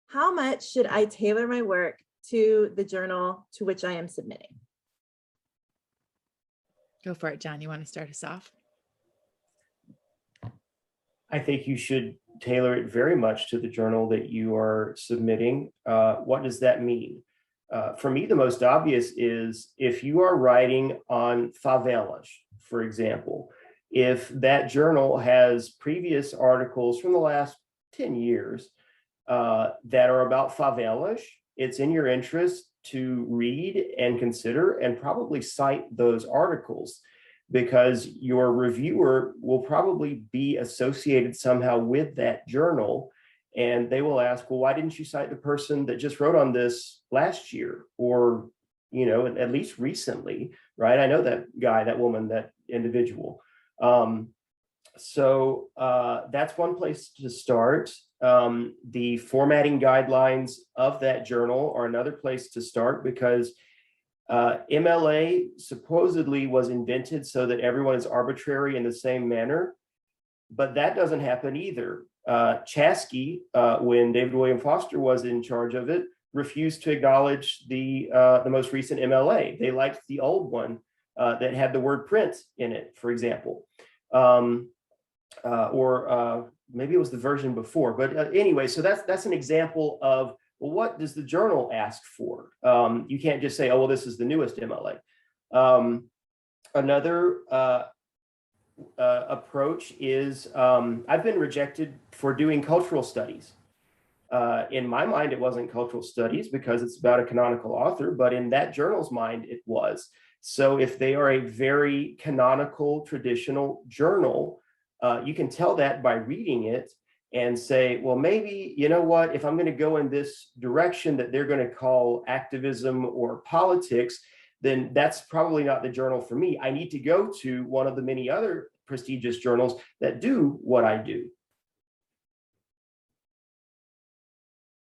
how much should I tailor my work to the journal to which I am submitting? Go for it, John. You want to start us off? I think you should tailor it very much to the journal that you are submitting. What does that mean? For me, the most obvious is if you are writing on favelas, for example, if that journal has previous articles from the last 10 years that are about favelas, it's in your interest to read and consider and probably cite those articles, because your reviewer will probably be associated somehow with that journal. And they will ask, well, why didn't you cite the person that just wrote on this last year, or, at least recently, right? I know that guy, that woman, that individual. So that's one place to start. The formatting guidelines of that journal are another place to start, because MLA supposedly was invented so that everyone is arbitrary in the same manner, but that doesn't happen either. Chasky, when David William Foster was in charge of it, refused to acknowledge the most recent MLA. They liked the old one that had the word print in it, for example, or maybe it was the version before. But anyway, so that's an example of, well, what does the journal ask for? You can't just say, oh, well, this is the newest MLA. Another approach is, I've been rejected for doing cultural studies. In my mind, it wasn't cultural studies because it's about a canonical author, but in that journal's mind, it was. So if they are a very canonical, traditional journal, you can tell that by reading it and say, well, maybe, you know what, if I'm going to go in this direction that they're going to call activism or politics, then that's probably not the journal for me. I need to go to one of the many other prestigious journals that do what I do.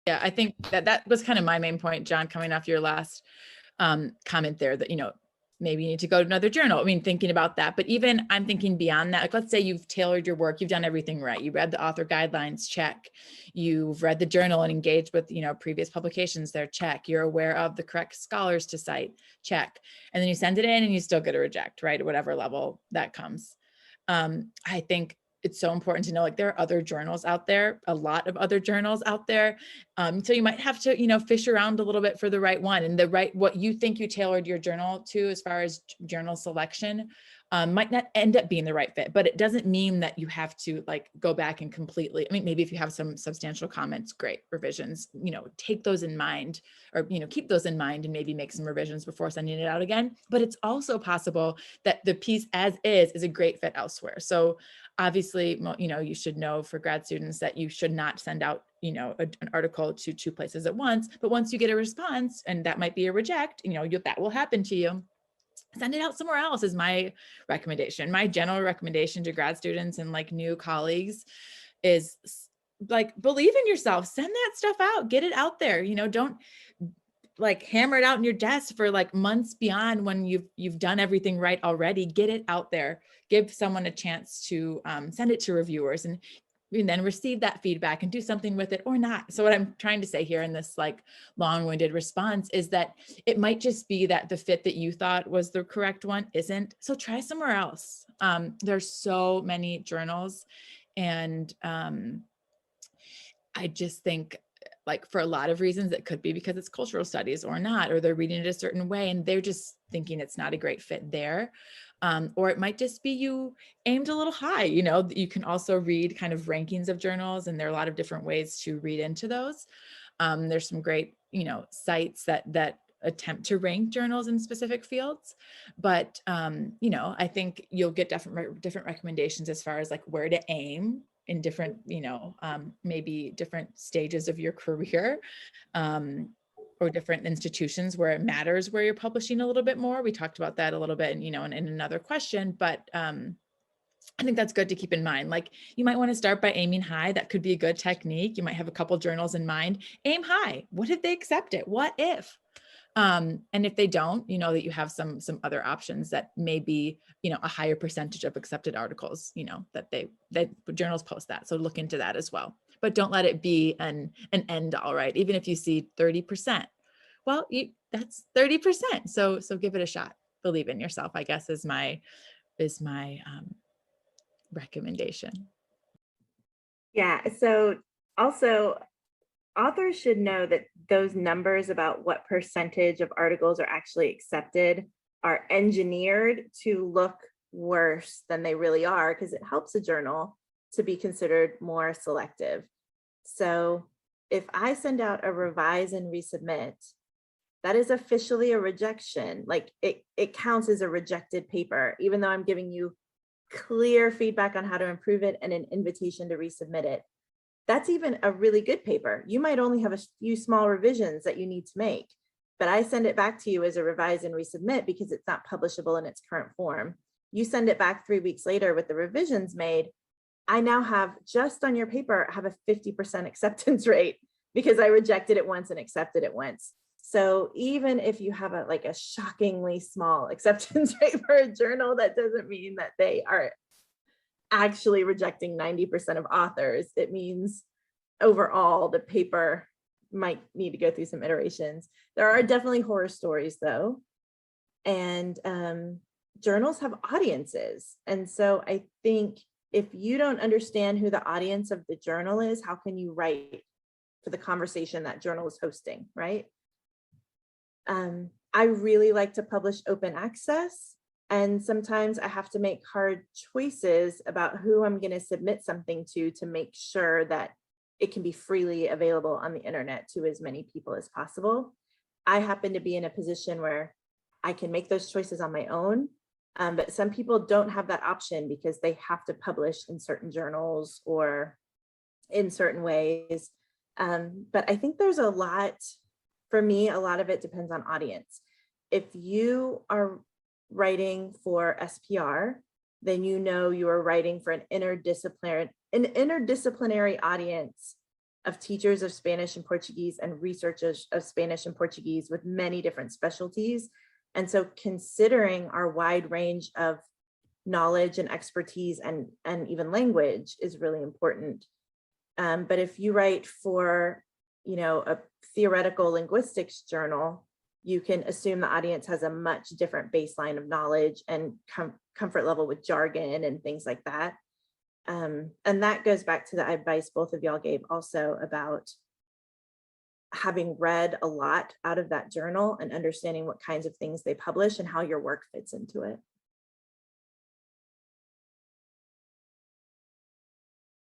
Yeah, I think that was kind of my main point, John, coming off your last comment there, that, maybe you need to go to another journal. I mean, thinking about that, but even I'm thinking beyond that, like, let's say you've tailored your work, you've done everything right. You read the author guidelines, check. You've read the journal and engaged with, previous publications there, check. You're aware of the correct scholars to cite, check. And then you send it in and you still get a reject, right? At whatever level that comes. I think it's so important to know, like, there are other journals out there, a lot of other journals out there. So you might have to, fish around a little bit for the right one, and what you think you tailored your journal to as far as journal selection might not end up being the right fit, but it doesn't mean that you have to go back and completely, maybe if you have some substantial comments, great revisions, take those in mind, or, keep those in mind and maybe make some revisions before sending it out again. But it's also possible that the piece as is a great fit elsewhere. So obviously, you should know for grad students that you should not send out, an article to two places at once. But once you get a response, and that might be a reject, that will happen to you, send it out somewhere else is my recommendation. My general recommendation to grad students and new colleagues is believe in yourself, send that stuff out, get it out there. Don't hammer it out in your desk for months beyond when you've done everything right already. Get it out there, give someone a chance to send it to reviewers, and then receive that feedback and do something with it or not. So what I'm trying to say here in this long-winded response is that it might just be that the fit that you thought was the correct one isn't. So try somewhere else. There's so many journals, and I just think for a lot of reasons, it could be because it's cultural studies or not, or they're reading it a certain way and they're just thinking it's not a great fit there. Or it might just be you aimed a little high. You can also read kind of rankings of journals, and there are a lot of different ways to read into those. There's some great, sites that attempt to rank journals in specific fields, but I think you'll get different recommendations as far as where to aim in different, maybe different stages of your career. Or different institutions where it matters where you're publishing a little bit more. We talked about that a little bit, in another question, but I think that's good to keep in mind. You might want to start by aiming high. That could be a good technique. You might have a couple journals in mind. Aim high. What if they accept it? What if? And if they don't, that you have some other options that may be, a higher percentage of accepted articles, that journals post that. So look into that as well. but don't let it be an end all, right? Even if you see 30%, well, that's 30%. So give it a shot. Believe in yourself, I guess, is my recommendation. Yeah. So also, authors should know that those numbers about what percentage of articles are actually accepted are engineered to look worse than they really are, because it helps a journal to be considered more selective. So if I send out a revise and resubmit, that is officially a rejection. Like it counts as a rejected paper, even though I'm giving you clear feedback on how to improve it and an invitation to resubmit it. That's even a really good paper. You might only have a few small revisions that you need to make, but I send it back to you as a revise and resubmit because it's not publishable in its current form. You send it back 3 weeks later with the revisions made. I now have, just on your paper, have a 50% acceptance rate because I rejected it once and accepted it once. So even if you have a shockingly small acceptance rate for a journal, that doesn't mean that they are actually rejecting 90% of authors. It means overall the paper might need to go through some iterations. There are definitely horror stories though. And journals have audiences. And so I think if you don't understand who the audience of the journal is, how can you write for the conversation that journal is hosting, right? I really like to publish open access. And sometimes I have to make hard choices about who I'm going to submit something to make sure that it can be freely available on the internet to as many people as possible. I happen to be in a position where I can make those choices on my own, but some people don't have that option because they have to publish in certain journals or in certain ways. But I think there's a lot, for me, a lot of it depends on audience. If you are writing for SPR, then you know you are writing for an interdisciplinary audience of teachers of Spanish and Portuguese and researchers of Spanish and Portuguese with many different specialties. And so considering our wide range of knowledge and expertise and even language is really important. But if you write for, a theoretical linguistics journal, you can assume the audience has a much different baseline of knowledge and comfort level with jargon and things like that. And that goes back to the advice both of y'all gave also about having read a lot out of that journal and understanding what kinds of things they publish and how your work fits into it.